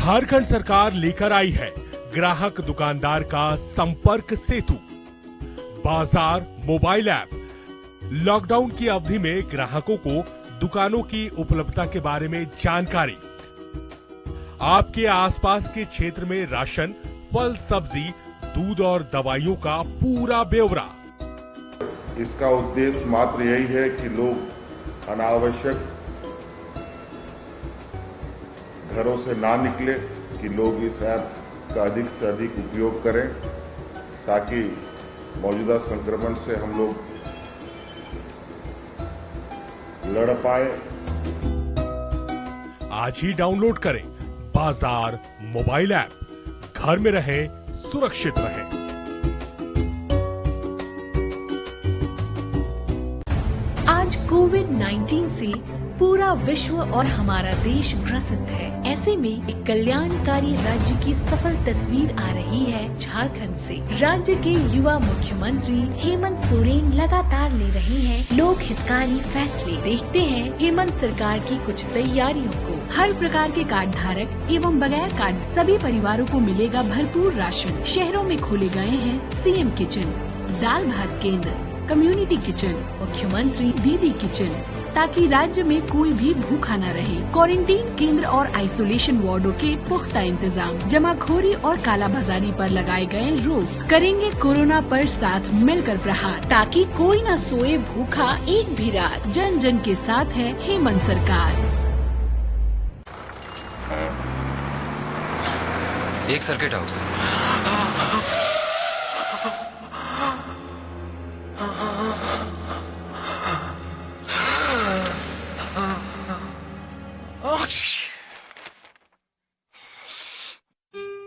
झारखंड सरकार लेकर आई है ग्राहक दुकानदार का संपर्क सेतु। बाजार मोबाइल ऐप। लॉकडाउन की अवधि में ग्राहकों को दुकानों की उपलब्धता के बारे में जानकारी। आपके आसपास के क्षेत्र में राशन, फल, सब्जी, दूध और दवाइयों का पूरा ब्यौरा। इसका उद्देश्य मात्र यही है कि लोग अनावश्यक घरों से ना निकले, कि लोग इस ऐप का अधिक से अधिक उपयोग करें ताकि मौजूदा संक्रमण से हम लोग लड़ पाए। आज ही डाउनलोड करें बाजार मोबाइल ऐप। घर में रहें, सुरक्षित रहें। आज कोविड-19 से पूरा विश्व और हमारा देश ग्रसित है। ऐसे में एक कल्याणकारी राज्य की सफल तस्वीर आ रही है झारखंड से। राज्य के युवा मुख्यमंत्री हेमंत सोरेन लगातार ले रहे हैं लोक हितकारी फैसले। देखते हैं हेमंत सरकार की कुछ तैयारियों को। हर प्रकार के कार्ड धारक एवं बगैर कार्ड सभी परिवारों को मिलेगा भरपूर राशन। शहरों में खोले गए हैं सीएम किचन, दाल भात केंद्र, कम्युनिटी किचन, मुख्यमंत्री दीदी किचन, ताकि राज्य में कोई भी भूखा न रहे। क्वारंटीन केंद्र और आइसोलेशन वार्डों के पुख्ता इंतजाम। जमाखोरी और कालाबाजारी पर लगाए गए रोक। करेंगे कोरोना पर साथ मिलकर प्रहार, ताकि कोई न सोए भूखा एक भी रात। जन जन के साथ है हेमंत सरकार। एक circuit house.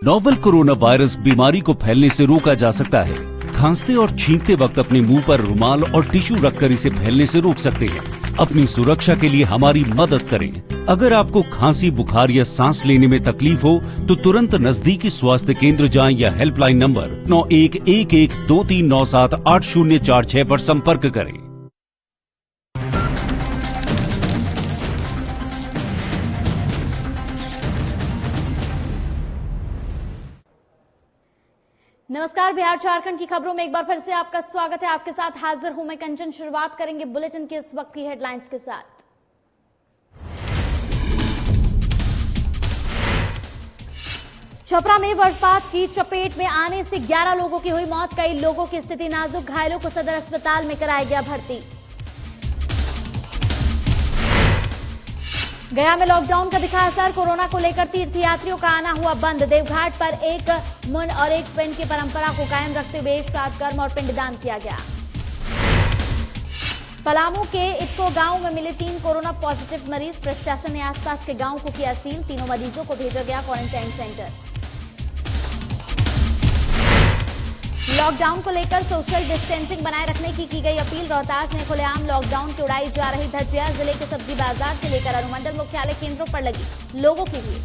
Novel corona virus बीमारी को फैलने से रोका जा सकता है। खांसते और छींकते वक्त अपने मुंह पर रुमाल और टिश्यू रखकर इसे फैलने से रोक सकते हैं। अपनी सुरक्षा के लिए हमारी मदद करें। अगर आपको खांसी, बुखार या सांस लेने में तकलीफ हो तो तुरंत नजदीकी स्वास्थ्य केंद्र जाएं या हेल्पलाइन नंबर 911123978046 पर संपर्क करें। नमस्कार, बिहार झारखंड की खबरों में एक बार फिर से आपका स्वागत है। आपके साथ हाजिर हूं मैं कंचन। शुरुआत करेंगे बुलेटिन के इस वक्त की हेडलाइंस के साथ। छपरा में वज्रपात की चपेट में आने से 11 लोगों की हुई मौत। कई लोगों की स्थिति नाजुक। घायलों को सदर अस्पताल में कराया गया भर्ती। गया में लॉकडाउन का दिखा असर। कोरोना को लेकर तीर्थयात्रियों का आना हुआ बंद। देवघाट पर एक मुंड और एक पिंड की परंपरा को कायम रखते हुए एक साथ कर्म और पिंडदान किया गया। पलामू के इटको गांव में मिले 3 कोरोना पॉजिटिव मरीज। प्रशासन ने आसपास के गांव को किया सील। तीनों मरीजों को भेजा गया क्वारंटाइन सेंटर। लॉकडाउन को लेकर सोशल डिस्टेंसिंग बनाए रखने की गई अपील। रोहतास में खुलेआम लॉकडाउन की उड़ाई जा रही धज्जियां। जिले के सब्जी बाजार से लेकर अनुमंडल मुख्यालय केंद्रों पर लगी लोगों की भीड़।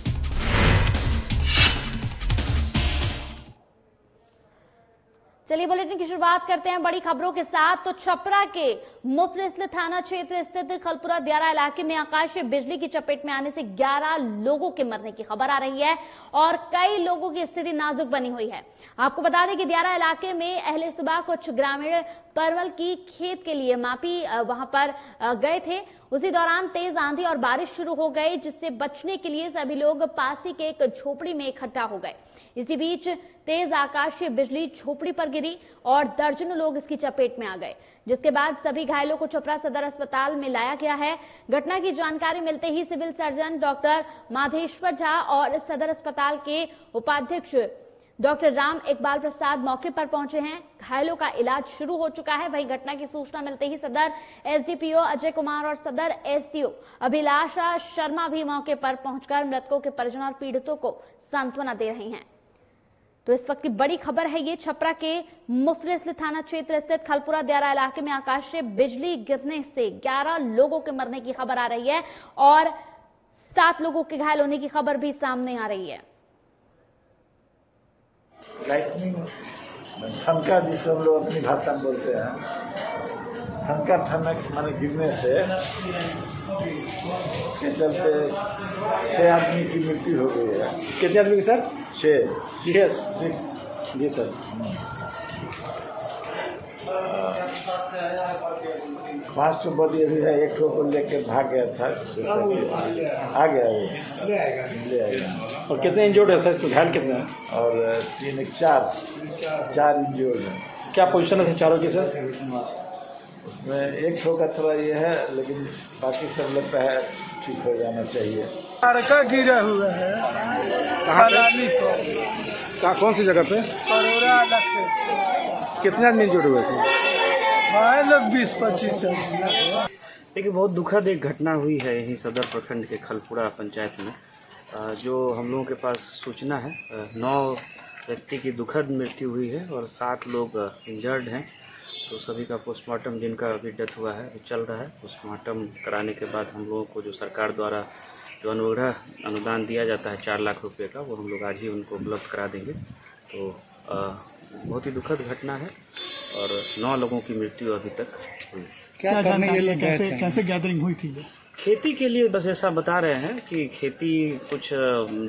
चलिए बुलेटिन की शुरुआत करते हैं बड़ी खबरों के साथ। तो छपरा के मुफस्सिल थाना क्षेत्र स्थित खलपुरा दियारा इलाके में आकाशीय बिजली की चपेट में आने से 11 लोगों के मरने की खबर आ रही है और कई लोगों की स्थिति नाजुक बनी हुई है। आपको बता दें कि दियारा इलाके में अहले सुबह कुछ ग्रामीण परवल की खेत के लिए मापी वहां पर गए थे। उसी दौरान तेज आंधी और बारिश शुरू हो गई, जिससे बचने के लिए सभी लोग पास ही के एक झोपड़ी में इकट्ठा हो गए। इसी बीच तेज आकाशीय बिजली झोपड़ी पर गिरी और दर्जनों लोग इसकी चपेट में आ गए, जिसके बाद सभी घायलों को छपरा सदर अस्पताल में लाया गया है। घटना की जानकारी मिलते ही civil surgeon doctor Madheshwar Jha और सदर अस्पताल के उपाध्यक्ष डॉक्टर राम इकबाल प्रसाद मौके पर पहुंचे हैं। घायलों का इलाज शुरू हो चुका है। वहीं घटना की सूचना मिलते ही सदर एसडीपीओ अजय कुमार और सदर एसडीओ अभिलाषा शर्मा भी मौके पर पहुंचकर मृतकों के परिजन और पीड़ितों को सांत्वना दे रही हैं। तो इस वक्त की बड़ी खबर है ये, छपरा के मुफस्सिल थाना क्षेत्र स्थित खलपुरा दियारा इलाके में आकाशीय बिजली गिरने से 11 लोगों के मरने की खबर आ रही है और 7 लोगों के घायल होने की खबर भी सामने आ रही है। लाइटनिंग ठनका, जिसे हम लोग अपनी भाषा में बोलते हैं, ठनका ठनक माने गिरने से के चलते 6 आदमी की मृत्यु हो गई है। कितने आदमी की सर? 6 जी सर। 500 बॉडी अभी है, एक को लेके भाग गया था, आ गया ले आएगा। और कितने इंजर्ड है सर? घायल कितने हैं? और 4 इंजर्ड है। क्या पोजीशन है चारों की सर? उसमें एक का थोड़ा ये है, लेकिन बाकी सब लगता है ठीक हो जाना चाहिए। लड़का गिरा हुआ है कलानी को। कहाँ, कौन सी जगह पे? करोड़ा लगे। कितने आदमी इंजर्ड हुए थे? भाई लोग 20-25। देखिए, बहुत दुखद एक घटना हुई है यहीं सदर प्रखंड के खलपुरा पंचायत में। जो हम लोगों के पास सूचना है, 9 व्यक्ति की दुखद मृत्यु हुई है और 7 लोग इंजर्ड हैं। तो सभी का पोस्टमार्टम, जिनका अभी डेथ हुआ है, चल रहा है। पोस्टमार्टम कराने के बाद हम लोगों को जो सरकार द्वारा जो अनुदान दिया जाता है 4 लाख रुपए का, वो हम लोग आज ही उनको उपलब्ध करा देंगे। तो बहुत ही दुखद घटना है और 9 लोगों की मृत्यु अभी तक हुई। क्या करने के लिए कैसे गैदरिंग हुई थी? खेती के लिए बस ऐसा बता रहे हैं कि खेती, कुछ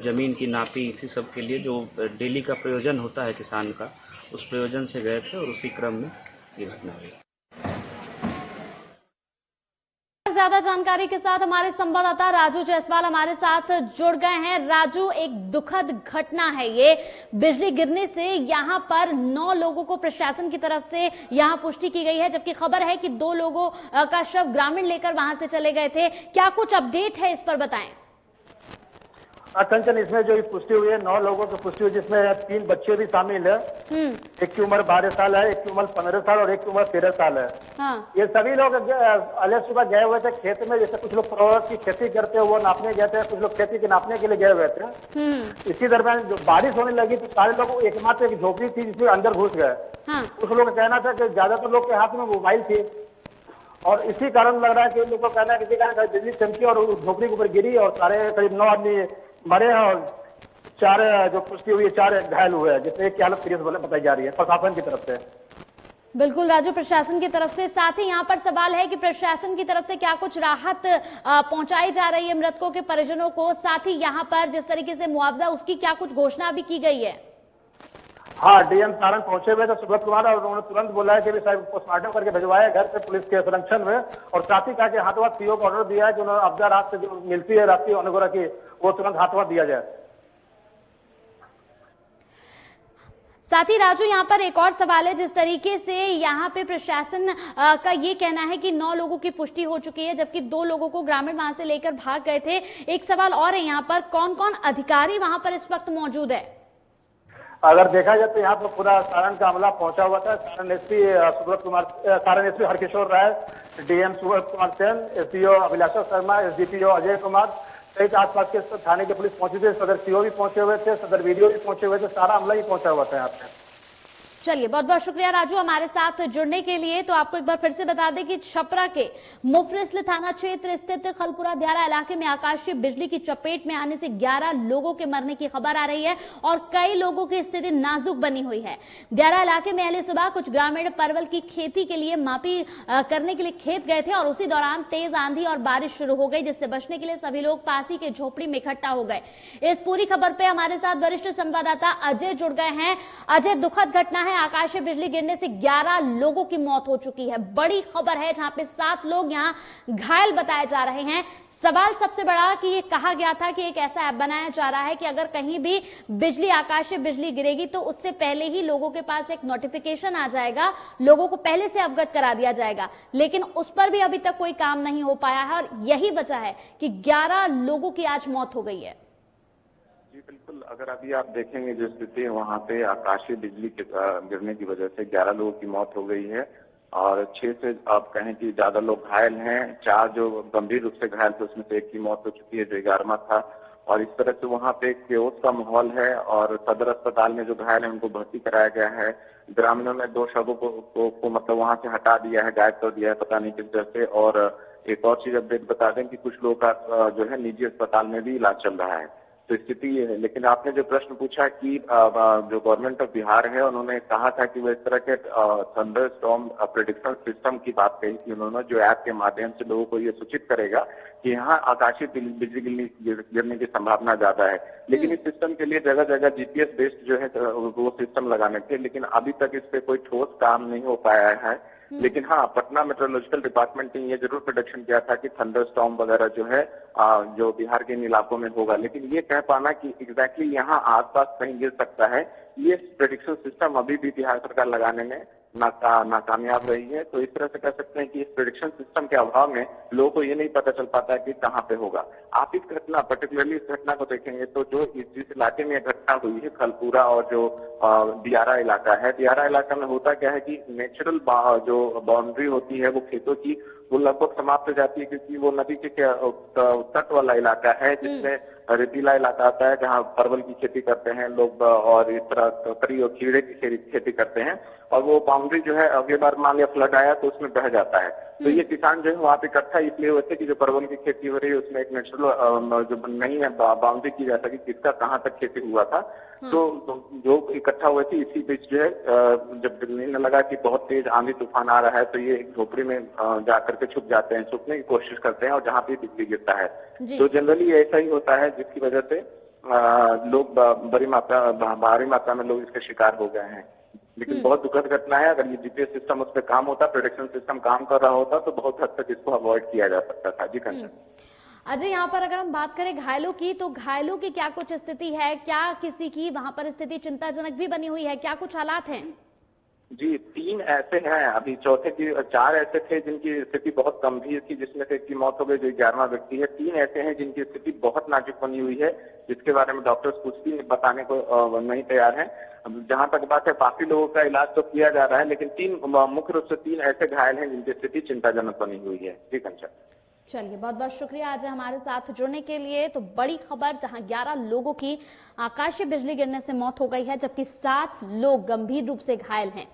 जमीन की नापी, इसी सब के लिए जो डेली का प्रयोजन होता है किसान का, उस प्रयोजन से गए थे और उसी क्रम में ये घटना हुई। ज्यादा जानकारी के साथ हमारे संवाददाता राजू जायसवाल हमारे साथ जुड़ गए हैं। राजू, एक दुखद घटना है ये, बिजली गिरने से यहां पर 9 लोगों को प्रशासन की तरफ से यहां पुष्टि की गई है, जबकि खबर है कि 2 लोगों का शव ग्रामीण लेकर वहां से चले गए थे। क्या कुछ अपडेट है, इस पर बताएं। कंचन, इसमें जो पुष्टि हुई है 9 लोगों की पुष्टि हुई, जिसमें 3 बच्चे भी शामिल है। एक की उम्र 12 साल है, एक की उम्र 15 साल और एक की उम्र 13 साल है। हाँ। ये सभी लोग अलग सुबह गए हुए थे खेत में। जैसे कुछ लोग प्रोडक्ट की खेती करते हैं वो नापने गए थे, कुछ लोग खेती के नापने के लिए गए हुए थे। इसी दरमियान जो बारिश होने लगी तो सारे लोग एकमात्र एक झोपड़ी थी जिसमें अंदर घुस गए। कुछ लोगों का कहना था कि ज्यादातर लोग के हाथ में मोबाइल थी और इसी कारण लग रहा है कि लोगों का कहना है किसी कारण बिजली चमकी और झोपड़ी के ऊपर गिरी और सारे करीब 9 आदमी मरे हैं और 4 जो पुष्टि हुई है 4 घायल हुए हैं, जिसमें एक की हालत सीरियस बताई जा रही है प्रशासन की तरफ से। बिल्कुल राजू, प्रशासन की तरफ से। साथ ही यहाँ पर सवाल है कि प्रशासन की तरफ से क्या कुछ राहत पहुंचाई जा रही है मृतकों के परिजनों को? साथ ही यहाँ पर जिस तरीके से मुआवजा, उसकी क्या कुछ घोषणा भी की गई है? हाँ, डीएम सारण पहुंचे हुए थे सुब्रत कुमार और उन्होंने तुरंत बोला है कि साहब पोस्टमार्टम करके भिजवाया घर पे पुलिस के संरक्षण में। और साथ ही कहा कि हाथों-हाथ सीओ को ऑर्डर दिया है कि उन्होंने अफजा रात से जो मिलती है रात्रि अनुग्रह की, वो तुरंत हाथों-हाथ दिया जाए। साथ ही राजू, यहाँ पर एक और सवाल है, जिस तरीके से यहाँ पे प्रशासन का ये कहना है कि 9 लोगों की पुष्टि हो चुकी है, जबकि 2 लोगों को ग्रामीण वहां से लेकर भाग गए थे। एक सवाल और है, यहाँ पर कौन कौन अधिकारी वहां पर इस वक्त मौजूद है? अगर देखा जाए तो यहाँ पर पूरा सारण का अमला पहुंचा हुआ था। सारण एसपी सुब्रत कुमार, सारण एसपी हरकिशोर राय, डीएम सुब्रत कुमार सेन, एसडीओ अभिलाषा शर्मा, एसडीपीओ अजय कुमार सहित आसपास के थाने के पुलिस पहुंची थी। सदर सीओ भी पहुंचे हुए थे, सदर वीडियो भी पहुंचे हुए थे, सारा अमला ही पहुंचा हुआ था यहाँ पे। चलिए, बहुत बहुत शुक्रिया राजू हमारे साथ जुड़ने के लिए। तो आपको एक बार फिर से बता दें कि छपरा के मुफरिसल थाना क्षेत्र स्थित खलपुरा दियारा इलाके में आकाशीय बिजली की चपेट में आने से 11 लोगों के मरने की खबर आ रही है और कई लोगों की स्थिति नाजुक बनी हुई है। दियारा इलाके में अहले सुबह कुछ ग्रामीण परवल की खेती के लिए मापी करने के लिए खेत गए थे और उसी दौरान तेज आंधी और बारिश शुरू हो गई, जिससे बचने के लिए सभी लोग पास ही के झोपड़ी में इकट्ठा हो गए। इस पूरी खबर पे हमारे साथ वरिष्ठ संवाददाता अजय जुड़ गए हैं। अजय, दुखद घटना है, आकाशीय बिजली गिरने से 11 लोगों की मौत हो चुकी है। बड़ी खबर है, जहां पे 7 लोग यहां घायल बताए जा रहे हैं। सवाल सबसे बड़ा कि ये कहा गया था कि एक ऐसा ऐप बनाया जा रहा है कि अगर कहीं भी बिजली, आकाशीय बिजली गिरेगी तो उससे पहले ही लोगों के पास एक नोटिफिकेशन आ जाएगा, लोगों को पहले से अवगत करा दिया जाएगा, लेकिन उस पर भी अभी तक कोई काम नहीं हो पाया है और यही वजह है कि 11 लोगों की आज मौत हो गई है। जी बिल्कुल, अगर अभी आप देखेंगे जो स्थिति है वहाँ पे आकाशीय बिजली के गिरने की वजह से 11 लोगों की मौत हो गई है और 6 से आप कहें कि ज्यादा लोग घायल हैं। 4 जो गंभीर रूप से घायल थे उसमें से 1 की मौत हो चुकी है जो 11वां था। और इस तरह से वहाँ पे एक केओस का माहौल है और सदर अस्पताल में जो घायल है उनको भर्ती कराया गया है। ग्रामीणों ने 2 शवों को मतलब वहाँ से हटा दिया है, गायब कर दिया है, पता नहीं किस तरह से। और एक और चीज अपडेट बता दें कि कुछ लोगों का जो है निजी अस्पताल में भी इलाज चल रहा है। तो स्थिति ये है। लेकिन आपने जो प्रश्न पूछा कि जो गवर्नमेंट ऑफ बिहार है, उन्होंने कहा था कि वो इस तरह के थंडर स्टॉर्म प्रेडिक्शन सिस्टम की बात कही थी उन्होंने, जो ऐप के माध्यम से लोगों को ये सूचित करेगा कि यहाँ आकाशीय बिजली गिरने की संभावना ज्यादा है। लेकिन इस सिस्टम के लिए जगह जगह जीपीएस बेस्ड जो है वो सिस्टम लगाने थे, लेकिन अभी तक इस पे कोई ठोस काम नहीं हो पाया है। लेकिन हाँ, पटना मेट्रोलॉजिकल डिपार्टमेंट ने ये जरूर प्रेडिक्शन किया था कि थंडर स्टॉर्म वगैरह जो है जो बिहार के इन इलाकों में होगा, लेकिन ये कह पाना कि एग्जैक्टली यहाँ आसपास कहीं गिर सकता है, ये प्रेडिक्शन सिस्टम अभी भी बिहार सरकार लगाने में नाकामयाब रही है। तो इस तरह से कह सकते हैं कि इस प्रेडिक्शन सिस्टम के अभाव में लोगों को ये नहीं पता चल पाता है कि कहाँ पे होगा। आप इस घटना, पर्टिकुलरली इस घटना को देखेंगे तो जो जिस इलाके में घटना हुई है, खलपुरा और जो दियारा इलाका है, दियारा इलाका में होता क्या है कि नेचुरल जो बाउंड्री होती है वो खेतों की, वो लगभग समाप्त हो जाती है, क्योंकि वो नदी के तट वाला इलाका है जिसमें रेतीला इलाका आता है, जहाँ परवल की खेती करते हैं लोग और इस तरह ककड़ी और खीरे की खेती करते हैं। और वो बाउंड्री जो है अगली बार मान लिया फ्लड आया तो उसमें बह जाता है। तो ये किसान जो है वहाँ पे इकट्ठा इसलिए हुए थे कि जो परवल की खेती हो रही है उसमें एक नेचुरल जो नहीं है बाउंड्री की जा सकी किसका कहाँ तक खेती हुआ था, तो जो इकट्ठा हुए थे। इसी बीच जो है जब दिखने लगा कि बहुत तेज आंधी तूफान आ रहा है तो ये एक झोपड़ी में जा करके छुप जाते हैं, छुपने की कोशिश करते हैं और जहाँ पे बिजली गिरता है। तो जनरली ऐसा ही होता है, जिसकी वजह से लोग भारी मात्रा में लोग इसके शिकार हो गए हैं। लेकिन बहुत दुखद घटना है। अगर ये जीपीएस सिस्टम उस पर काम होता, प्रेडिक्शन सिस्टम काम कर रहा होता तो बहुत हद तक इसको अवॉइड किया जा सकता था। जी कंचन। अजय, यहाँ पर अगर हम बात करें घायलों की, तो घायलों की क्या कुछ स्थिति है? क्या किसी की वहां पर स्थिति चिंताजनक भी बनी हुई है? क्या कुछ हालात हैं? जी, 3 ऐसे हैं, अभी चौथे की 4 ऐसे थे जिनकी स्थिति बहुत गंभीर थी, जिसमें से एक की मौत हो गई, जो 11वां व्यक्ति है। 3 ऐसे हैं जिनकी स्थिति बहुत नाजुक बनी हुई है, जिसके बारे में डॉक्टर्स कुछ भी बताने को नहीं तैयार हैं। जहां तक बात है, काफी लोगों का इलाज तो किया जा रहा है, लेकिन 3 मुख्य रूप से 3 ऐसे घायल हैं जिनकी स्थिति चिंताजनक बनी हुई है। जी कंचन। चलिए, बहुत बहुत शुक्रिया आज हमारे साथ जुड़ने के लिए। तो बड़ी खबर, जहां 11 लोगों की आकाशीय बिजली गिरने से मौत हो गई है, जबकि 7 लोग गंभीर रूप से घायल हैं।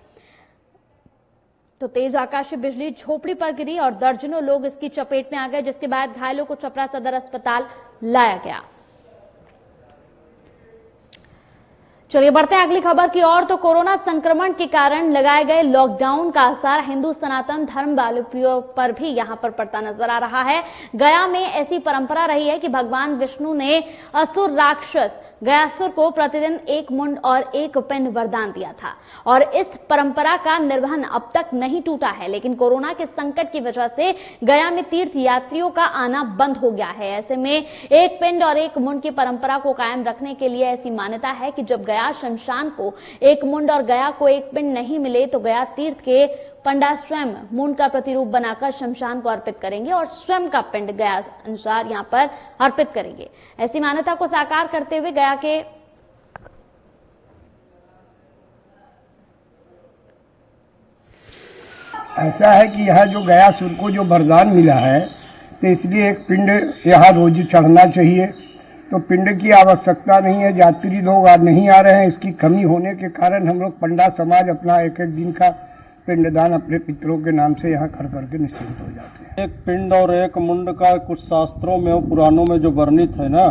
तो तेज आकाशीय बिजली झोपड़ी पर गिरी और दर्जनों लोग इसकी चपेट में आ गए, जिसके बाद घायलों को छपरा सदर अस्पताल लाया गया। चलिए बढ़ते हैं अगली खबर की ओर। तो कोरोना संक्रमण के कारण लगाए गए लॉकडाउन का असर हिंदू सनातन धर्मावलंबियों पर भी यहां पर पड़ता नजर आ रहा है। गया में ऐसी परंपरा रही है कि भगवान विष्णु ने असुर राक्षस गयासुर को प्रतिदिन 1 मुंड और 1 पिंड वरदान दिया था और इस परंपरा का निर्वहन अब तक नहीं टूटा है। लेकिन कोरोना के संकट की वजह से गया में तीर्थ यात्रियों का आना बंद हो गया है। ऐसे में 1 पिंड और 1 मुंड की परंपरा को कायम रखने के लिए ऐसी मान्यता है कि जब गया शमशान को 1 मुंड और गया को 1 पिंड नहीं मिले तो गया तीर्थ के पंडा स्वयं मुंड का प्रतिरूप बनाकर शमशान को अर्पित करेंगे और स्वयं का पिंड गया अनुसार यहां पर अर्पित करेंगे। ऐसी मान्यता को साकार करते हुए गया के ऐसा है कि यह जो गयासुर को जो वरदान मिला है, तो इसलिए 1 पिंड यहाँ रोज चढ़ना चाहिए। तो पिंड की आवश्यकता नहीं है, यात्री लोग आज नहीं आ रहे हैं। इसकी कमी होने के कारण हम लोग पंडा समाज अपना 1-1 दिन का पिंडदान अपने पितरों के नाम से यहाँ कर करके निश्चिंत हो जाते हैं। 1 पिंड और 1 मुंड का कुछ शास्त्रों में और पुराणों में जो वर्णित है ना,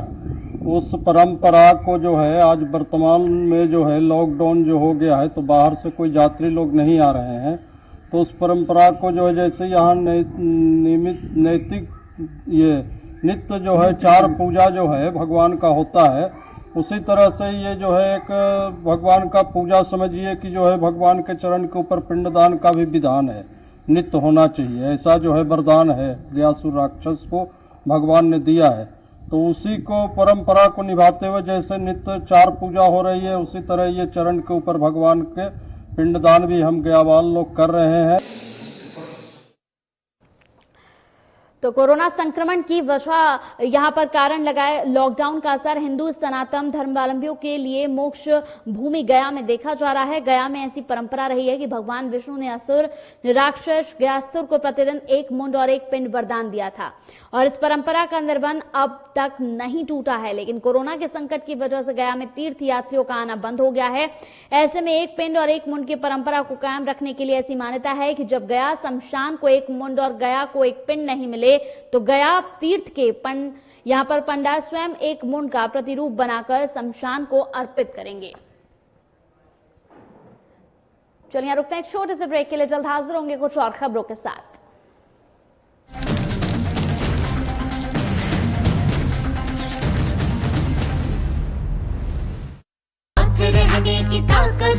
उस परंपरा को जो है आज वर्तमान में जो है लॉकडाउन जो हो गया है तो बाहर से कोई यात्री लोग नहीं आ रहे हैं। तो उस परंपरा को जो है जैसे यहाँ नैतिक ये नित्य जो है 4 पूजा जो है भगवान का होता है, उसी तरह से ये जो है एक भगवान का पूजा समझिए कि जो है भगवान के चरण के ऊपर पिंडदान का भी विधान है, नित्य होना चाहिए। ऐसा जो है वरदान है गयासुर राक्षस को भगवान ने दिया है। तो उसी को परंपरा को निभाते हुए जैसे नित्य 4 पूजा हो रही है, उसी तरह ये चरण के ऊपर भगवान के पिंडदान भी हम गयावाल लोग कर रहे हैं। तो कोरोना संक्रमण की वजह यहां पर कारण लगाए लॉकडाउन का असर हिंदू सनातन धर्मावलंबियों के लिए मोक्ष भूमि गया में देखा जा रहा है। गया में ऐसी परंपरा रही है कि भगवान विष्णु ने असुर राक्षस गयासुर को प्रतिदिन 1 मुंड और 1 पिंड वरदान दिया था और इस परंपरा का निर्वहन अब तक नहीं टूटा है। लेकिन कोरोना के संकट की वजह से गया में तीर्थ यात्रियों का आना बंद हो गया है। ऐसे में 1 पिंड और 1 मुंड की परंपरा को कायम रखने के लिए ऐसी मान्यता है कि जब गया शमशान को 1 मुंड और गया को 1 पिंड नहीं मिले तो गया तीर्थ के यहां पर पंडाल स्वयं एक मुंड का प्रतिरूप बनाकर शमशान को अर्पित करेंगे। चलिए यहां रुकते हैं एक छोटे से ब्रेक के लिए, जल्द हाजिर होंगे कुछ और खबरों के साथ। रहने की ताकत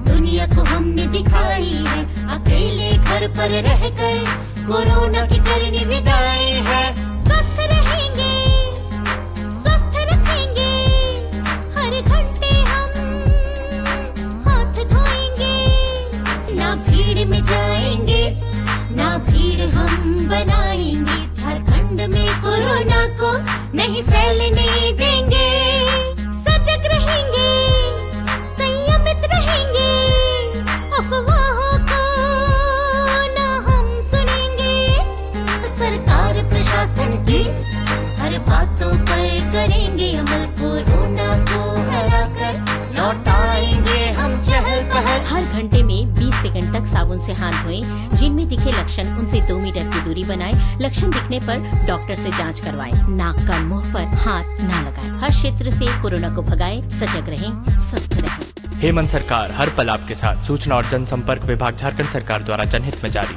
दुनिया को हमने दिखाई है, अकेले घर पर रहकर कोरोना की करनी विदाई है। स्वस्थ रहेंगे, स्वस्थ रखेंगे, हर घंटे हम हाथ धोएंगे, ना भीड़ में जाएंगे, ना भीड़ हम बनाएंगे। झारखंड में कोरोना को नहीं फैलने देंगे, सजग रहेंगे, रहेंगे, अफवाहों को ना हम सुनेंगे। सरकार प्रशासन की हर बातों पर करेंगे अमल, कोरोना को हराकर लौटाएंगे हम चहल पहल। हर घंटे में 20 सेकंड तक साबुन से हाथ धोएं। जिनमें दिखे लक्षण उनसे 2 मीटर की दूरी बनाएं। लक्षण दिखने पर डॉक्टर से जांच करवाएं। नाक का मुंह पर हाथ न लगाएं। हर क्षेत्र से कोरोना को भगाएं। सजग रहें, स्वस्थ रहें। हेमंत सरकार, हर पल आपके साथ। सूचना और जनसंपर्क विभाग, झारखंड सरकार द्वारा जनहित में जारी।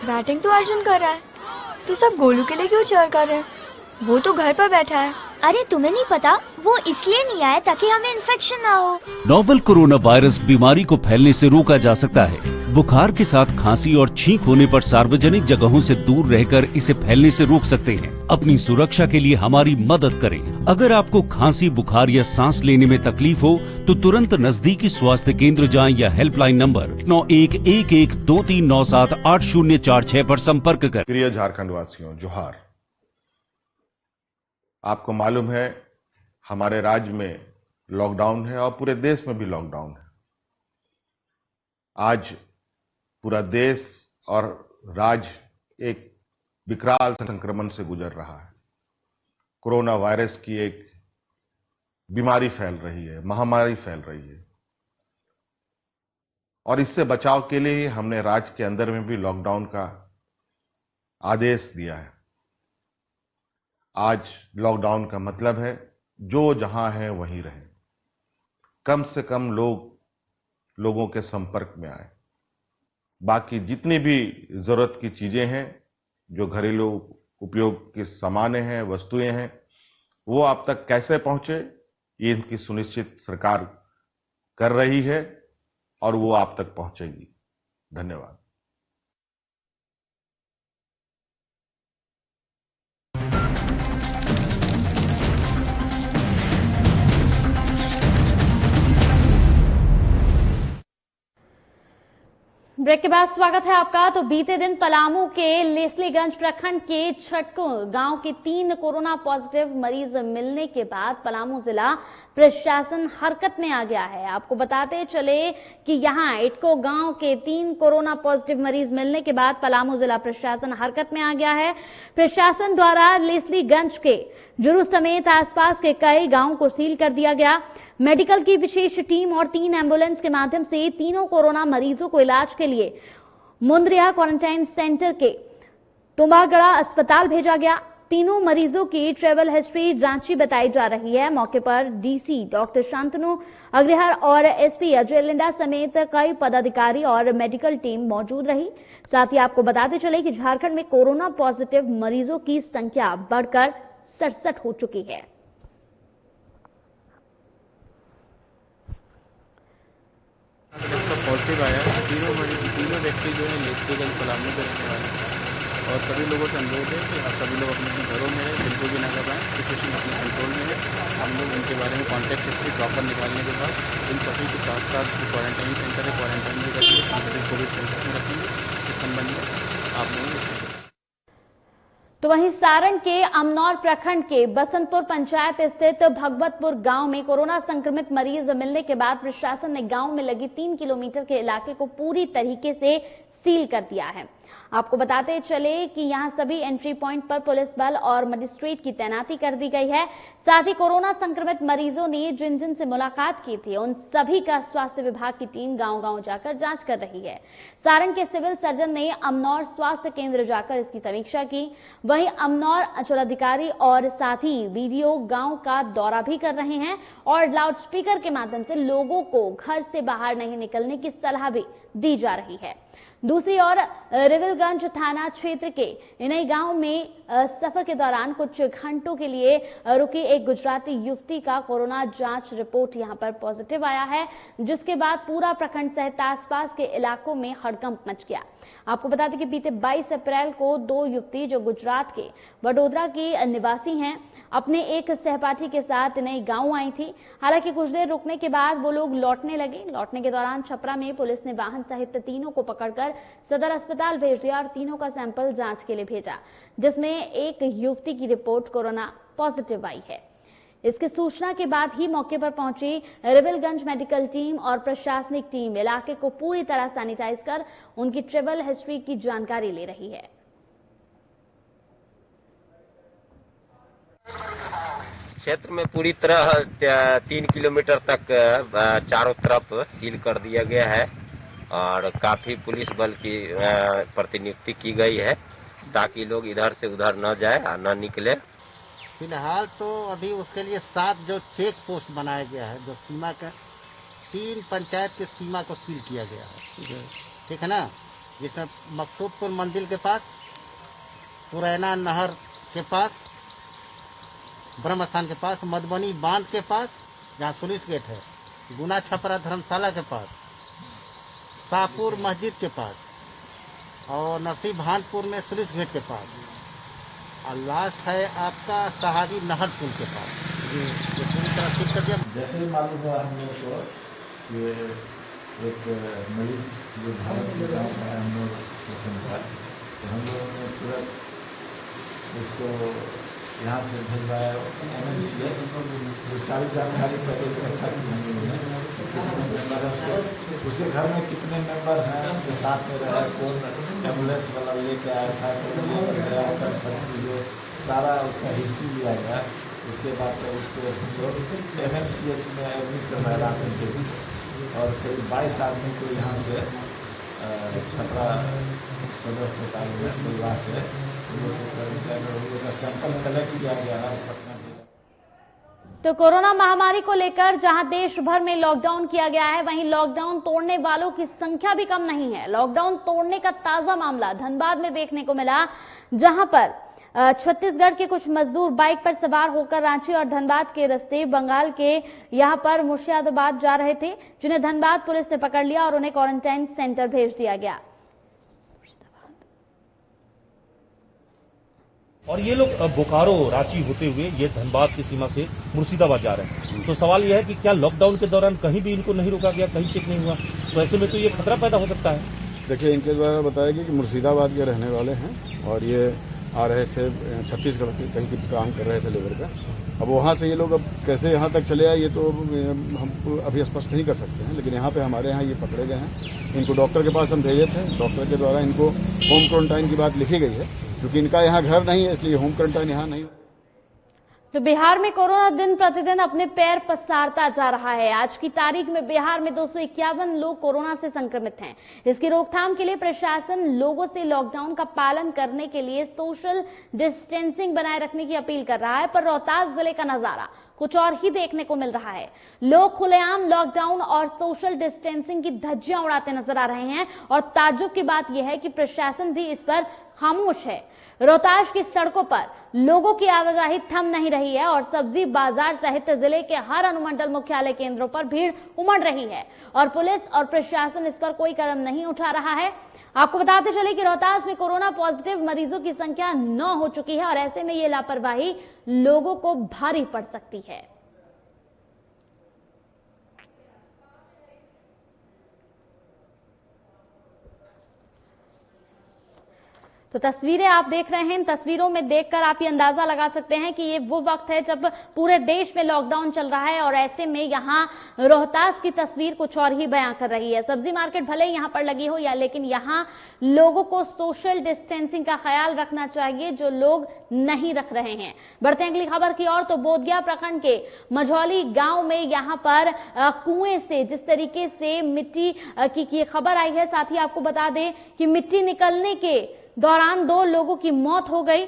बैटिंग तो अर्जुन कर रहा है, तो सब गोलू के लिए क्यों चीयर कर रहे हैं? वो तो घर पर बैठा है। अरे तुम्हें नहीं पता, वो इसलिए नहीं आया ताकि हमें इन्फेक्शन ना हो। नोवेल कोरोना वायरस बीमारी को फैलने से रोका जा सकता है। बुखार के साथ खांसी और छींक होने पर सार्वजनिक जगहों से दूर रहकर इसे फैलने से रोक सकते हैं। अपनी सुरक्षा के लिए हमारी मदद करें। अगर आपको खांसी, बुखार या सांस लेने में तकलीफ हो तो तुरंत नजदीकी स्वास्थ्य केंद्र जाएं या हेल्पलाइन नंबर 911123978046 पर संपर्क करें। प्रिय झारखंड वासियों, जोहार। आपको मालूम है हमारे राज्य में लॉकडाउन है और पूरे देश में भी लॉकडाउन है। आज पूरा देश और राज्य एक विकराल संक्रमण से गुजर रहा है। कोरोना वायरस की एक बीमारी फैल रही है, महामारी फैल रही है, और इससे बचाव के लिए ही हमने राज्य के अंदर में भी लॉकडाउन का आदेश दिया है। आज लॉकडाउन का मतलब है जो जहां है वहीं रहे, कम से कम लोगों के संपर्क में आए। बाकी जितनी भी जरूरत की चीजें हैं, जो घरेलू उपयोग के सामानें हैं, वस्तुएं हैं, वो आप तक कैसे पहुंचे, ये इनकी सुनिश्चित सरकार कर रही है और वो आप तक पहुंचेगी। धन्यवाद। ब्रेक के बाद स्वागत है आपका। तो बीते दिन पलामू के लेस्लीगंज प्रखंड के छटको गांव के 3 कोरोना पॉजिटिव मरीज मिलने के बाद पलामू जिला प्रशासन हरकत में आ गया है। आपको बताते चले कि यहां इटको गांव के 3 कोरोना पॉजिटिव मरीज मिलने के बाद पलामू जिला प्रशासन हरकत में आ गया है। प्रशासन द्वारा लेस्लीगंज के जुरू समेत आसपास के कई गांवों को सील कर दिया गया। मेडिकल की विशेष टीम और 3 एम्बुलेंस के माध्यम से तीनों कोरोना मरीजों को इलाज के लिए मुंद्रिया क्वारंटाइन सेंटर के तुम्बागड़ा अस्पताल भेजा गया। तीनों मरीजों की ट्रेवल हिस्ट्री रांची बताई जा रही है। मौके पर डीसी डॉक्टर शांतनु अग्रहर और एसपी अजय लिंडा समेत कई पदाधिकारी और मेडिकल टीम मौजूद रही। साथ ही आपको बताते चले कि झारखंड में कोरोना पॉजिटिव मरीजों की संख्या बढ़कर 67 हो चुकी है। पॉजिटिव आया। तीनों व्यक्ति जो है लेस्लीगंज पलामू के रहने वाले हैं और सभी लोगों से अनुरोध है कि आप सभी लोग अपने घरों में बिल्कुल भी ना घबराएं। सिचुएशन अपने कंट्रोल में है। हम लोग इनके बारे में कॉन्टैक्ट हिस्ट्री प्रॉपर निकालने के बाद इन सभी के साथ साथ क्वारंटाइन सेंटर है, क्वारंटाइन में रखेंगे, कॉन्फिडेंस कोविड सेंटर में रखेंगे। इस संबंध में आप लोग। तो वहीं सारण के अमनौर प्रखंड के बसंतपुर पंचायत स्थित भगवतपुर गांव में कोरोना संक्रमित मरीज मिलने के बाद प्रशासन ने गांव में लगी 3 किलोमीटर के इलाके को पूरी तरीके से सील कर दिया है। आपको बताते चले कि यहां सभी एंट्री पॉइंट पर पुलिस बल और मजिस्ट्रेट की तैनाती कर दी गई है। साथ ही कोरोना संक्रमित मरीजों ने जिन जिन से मुलाकात की थी उन सभी का स्वास्थ्य विभाग की टीम गांव-गांव जाकर जांच कर रही है। सारण के सिविल सर्जन ने अमनौर स्वास्थ्य केंद्र जाकर इसकी समीक्षा की। वहीं अमनौर अंचलाधिकारी और साथ ही वीडियो गांव का दौरा भी कर रहे हैं और लाउडस्पीकर के माध्यम से लोगों को घर से बाहर नहीं निकलने की सलाह भी दी जा रही है। दूसरी ओर रिविलगंज थाना क्षेत्र के इनई गांव में सफर के दौरान कुछ घंटों के लिए रुकी एक गुजराती युवती का कोरोना जांच रिपोर्ट यहां पर पॉजिटिव आया है, जिसके बाद पूरा प्रखंड सहित आसपास के इलाकों में हड़कंप मच गया। आपको बता दें कि बीते 22 अप्रैल को 2 युवती जो गुजरात के वडोदरा की निवासी हैं अपने एक सहपाठी के साथ नई गांव आई थी। हालांकि कुछ देर रुकने के बाद वो लोग लौटने लगे। लौटने के दौरान छपरा में पुलिस ने वाहन सहित तीनों को पकड़कर सदर अस्पताल भेज दिया और तीनों का सैंपल जांच के लिए भेजा, जिसमें एक युवती की रिपोर्ट कोरोना पॉजिटिव आई है। इसकी सूचना के बाद ही मौके पर पहुंची रिविलगंज मेडिकल टीम और प्रशासनिक टीम इलाके को पूरी तरह सैनिटाइज कर उनकी ट्रेवल हिस्ट्री की जानकारी ले रही है। क्षेत्र में पूरी तरह 3 किलोमीटर तक चारों तरफ सील कर दिया गया है और काफी पुलिस बल की प्रतिनियुक्ति की गई है ताकि लोग इधर से उधर न जाए और न निकले। फिलहाल तो अभी उसके लिए 7 जो चेक पोस्ट बनाया गया है, जो सीमा का 3 पंचायत के सीमा को सील किया गया है, ठीक है ना। जिसमें मकसूदपुर मंदिर के पास, पुरैना नहर के पास, ब्रह्म स्थान के पास, मधुबनी बांध के पास जहाँ पुलिस गेट है, गुना छपरा धर्मशाला के पास, शाहपुर मस्जिद के पास और नरसिंह भानपुर में पुलिस गेट के पास, और लास्ट है आपका सहारी नहर पुल के पास। ये पूरी तरह ठीक कर दिया। जैसे ही मालूम हुआ हम लोग को ये एक मरीज जो भारत के गाँव में हम लोग था, तो हम लोगों ने तुरंत उसको यहाँ से भिजवाया जो सारी जानकारी पहले इकट्ठा की हम लोगों ने, उसके घर में कितने मेंबर हैं, उसके साथ में रहा, कौन एम्बुलेंस वाला लेके आया था, सारा उसका हिस्ट्री लिया गया। उसके बाद तो उसको MMCH में एडमिट करवाया राशन के भी, और करीब 22 आदमी को यहाँ से छपरा सदर अस्पताल में बुलवा के सैंपल कलेक्ट किया गया है पटना जिला। तो कोरोना महामारी को लेकर जहां देश भर में लॉकडाउन किया गया है, वहीं लॉकडाउन तोड़ने वालों की संख्या भी कम नहीं है। लॉकडाउन तोड़ने का ताजा मामला धनबाद में देखने को मिला, जहां पर छत्तीसगढ़ के कुछ मजदूर बाइक पर सवार होकर रांची और धनबाद के रास्ते बंगाल के यहां पर मुर्शिदाबाद जा रहे थे, जिन्हें धनबाद पुलिस ने पकड़ लिया और उन्हें क्वारंटाइन सेंटर भेज दिया गया। और ये लोग बोकारो रांची होते हुए ये धनबाद की सीमा से मुर्शिदाबाद जा रहे हैं। तो सवाल यह है कि क्या लॉकडाउन के दौरान कहीं भी इनको नहीं रोका गया, कहीं चेक नहीं हुआ, तो ऐसे में तो ये खतरा पैदा हो सकता है। देखिए, इनके द्वारा बताया गया कि मुर्शिदाबाद के रहने वाले हैं और ये आ रहे थे छत्तीसगढ़ के, कहीं की काम कर रहे थे लेबर का। अब वहाँ से ये लोग अब कैसे यहाँ तक चले आए ये तो हम अभी स्पष्ट नहीं कर सकते हैं, लेकिन यहाँ पे हमारे यहाँ ये पकड़े गए हैं। इनको डॉक्टर के पास हम भेजे थे, डॉक्टर के द्वारा इनको होम क्वारंटाइन की बात लिखी गई है, क्योंकि इनका यहाँ घर नहीं है इसलिए होम क्वारंटाइन यहाँ नहीं। तो बिहार में कोरोना दिन प्रतिदिन अपने पैर पसारता जा रहा है। आज की तारीख में बिहार में 251 लोग कोरोना से संक्रमित हैं। इसकी रोकथाम के लिए प्रशासन लोगों से लॉकडाउन का पालन करने के लिए सोशल डिस्टेंसिंग बनाए रखने की अपील कर रहा है, पर रोहतास जिले का नजारा कुछ और ही देखने को मिल रहा है। लोग खुलेआम लॉकडाउन और सोशल डिस्टेंसिंग की धज्जियां उड़ाते नजर आ रहे हैं और ताज्जुब की बात यह है कि प्रशासन भी इस पर खामोश है। रोहतास की सड़कों पर लोगों की आवाजाही थम नहीं रही है और सब्जी बाजार सहित जिले के हर अनुमंडल मुख्यालय केंद्रों पर भीड़ उमड़ रही है और पुलिस और प्रशासन इस पर कोई कदम नहीं उठा रहा है। आपको बताते चले कि रोहतास में कोरोना पॉजिटिव मरीजों की संख्या 9 हो चुकी है और ऐसे में ये लापरवाही लोगों को भारी पड़ सकती है। तो तस्वीरें आप देख रहे हैं, इन तस्वीरों में देखकर आप ये अंदाजा लगा सकते हैं कि ये वो वक्त है जब पूरे देश में लॉकडाउन चल रहा है और ऐसे में यहाँ रोहतास की तस्वीर कुछ और ही बयां कर रही है। सब्जी मार्केट भले ही यहाँ पर लगी हो या, लेकिन यहाँ लोगों को सोशल डिस्टेंसिंग का ख्याल रखना चाहिए जो लोग नहीं रख रहे हैं। बढ़ते हैं अगली खबर की ओर। तो बोधगया प्रखंड के मझौली गांव में यहाँ पर कुएं से जिस तरीके से मिट्टी की खबर आई है, साथ ही आपको बता दें कि मिट्टी निकलने के दौरान 2 लोगों की मौत हो गई।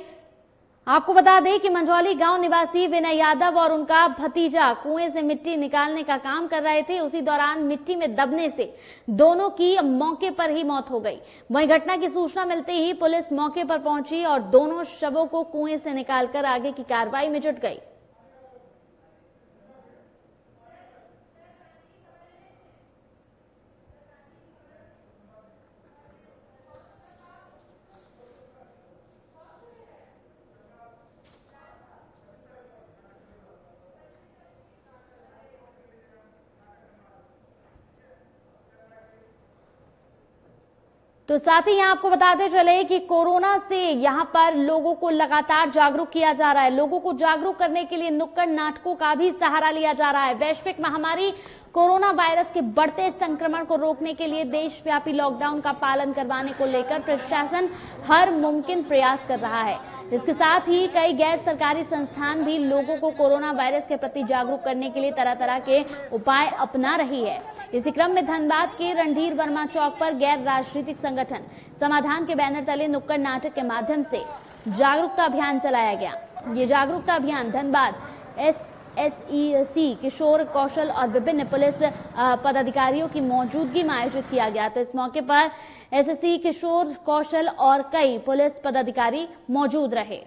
आपको बता दें कि मंझौली गांव निवासी विनय यादव और उनका भतीजा कुएं से मिट्टी निकालने का काम कर रहे थे। उसी दौरान मिट्टी में दबने से दोनों की मौके पर ही मौत हो गई। वहीं घटना की सूचना मिलते ही पुलिस मौके पर पहुंची और दोनों शवों को कुएं से निकालकर आगे की कार्रवाई में जुट गई। तो साथ ही यहां आपको बताते चले कि कोरोना से यहां पर लोगों को लगातार जागरूक किया जा रहा है। लोगों को जागरूक करने के लिए नुक्कड़ नाटकों का भी सहारा लिया जा रहा है। वैश्विक महामारी कोरोना वायरस के बढ़ते संक्रमण को रोकने के लिए देशव्यापी लॉकडाउन का पालन करवाने को लेकर प्रशासन हर मुमकिन प्रयास कर रहा है। इसके साथ ही कई गैर सरकारी संस्थान भी लोगों को कोरोना वायरस के प्रति जागरूक करने के लिए तरह तरह के उपाय अपना रही है। इसी क्रम में धनबाद के रणधीर वर्मा चौक पर गैर राजनीतिक संगठन समाधान के बैनर तले नुक्कड़ नाटक के माध्यम से जागरूकता अभियान चलाया गया। ये जागरूकता अभियान धनबाद SSEC किशोर कौशल और विभिन्न पुलिस पदाधिकारियों की मौजूदगी में आयोजित किया गया। तो इस मौके पर SSE किशोर कौशल और कई पुलिस पदाधिकारी मौजूद रहे।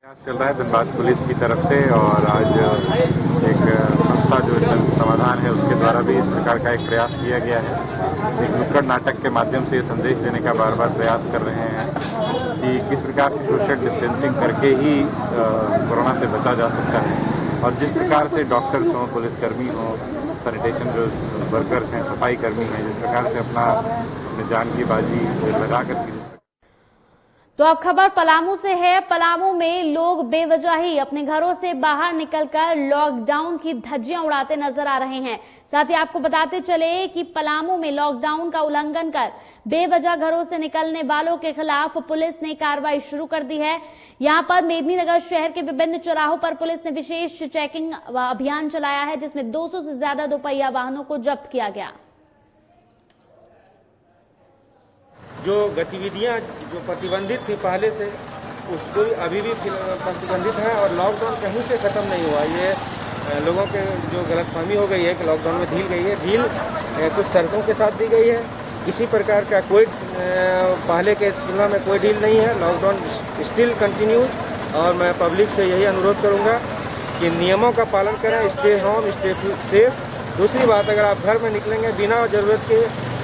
चल रहा है धनबाद पुलिस की तरफ से और आज एक संस्था जो समाधान है उसके द्वारा भी इस प्रकार का एक प्रयास किया गया है। एक नुक्कड़ नाटक के माध्यम से संदेश देने का बार बार प्रयास कर रहे हैं कि किस प्रकार से सोशल डिस्टेंसिंग करके ही कोरोना से बचा जा सकता है और जिस प्रकार से डॉक्टर्स हों, पुलिसकर्मी हों, सैनिटेशन जो वर्कर्स हैं, सफाई कर्मी हैं, जिस प्रकार से अपना जान की बाजी लगा कर। तो अब खबर पलामू से है। पलामू में लोग बेवजह ही अपने घरों से बाहर निकलकर लॉकडाउन की धज्जियां उड़ाते नजर आ रहे हैं। साथ ही आपको बताते चले कि पलामू में लॉकडाउन का उल्लंघन कर बेवजह घरों से निकलने वालों के खिलाफ पुलिस ने कार्रवाई शुरू कर दी है। यहां पर मेदिनीनगर शहर के विभिन्न चौराहों पर पुलिस ने विशेष चेकिंग अभियान चलाया है, जिसमें 200 से ज्यादा दोपहिया वाहनों को जब्त किया गया। जो गतिविधियां जो प्रतिबंधित थी पहले से, उसको अभी भी प्रतिबंधित है और लॉकडाउन कहीं से खत्म नहीं हुआ। ये लोगों के जो गलतफहमी हो गई है कि लॉकडाउन में ढील गई है, ढील कुछ शर्तों के साथ दी गई है। किसी प्रकार का कोई पहले के तुलना में कोई ढील नहीं है। लॉकडाउन स्टिल कंटिन्यूज और मैं पब्लिक से यही अनुरोध करूंगा कि नियमों का पालन करें, स्टे होम, स्टे सेफ। दूसरी बात, अगर आप घर में निकलेंगे बिना जरूरत के,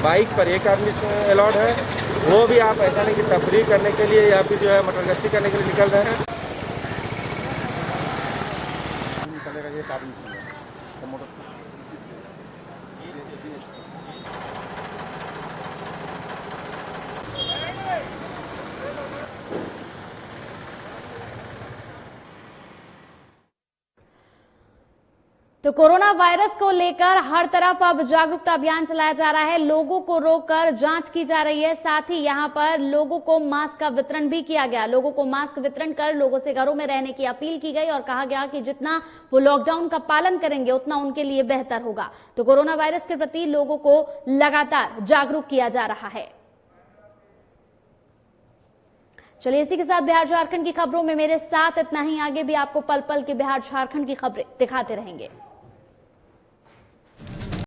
बाइक पर एक आदमी अलाउड है, वो भी आप ऐसा नहीं कि तफरीह करने के लिए या फिर जो है मटर गश्ती करने के लिए निकल रहे हैं। तो कोरोना वायरस को लेकर हर तरफ अब जागरूकता अभियान चलाया जा रहा है। लोगों को रोककर जांच की जा रही है। साथ ही यहां पर लोगों को मास्क का वितरण भी किया गया। लोगों को मास्क वितरण कर लोगों से घरों में रहने की अपील की गई और कहा गया कि जितना वो लॉकडाउन का पालन करेंगे उतना उनके लिए बेहतर होगा। तो कोरोना वायरस के प्रति लोगों को लगातार जागरूक किया जा रहा है। चलिए, इसी के साथ बिहार झारखंड की खबरों में मेरे साथ इतना ही। आगे भी आपको पल पल के बिहार झारखंड की खबरें दिखाते रहेंगे।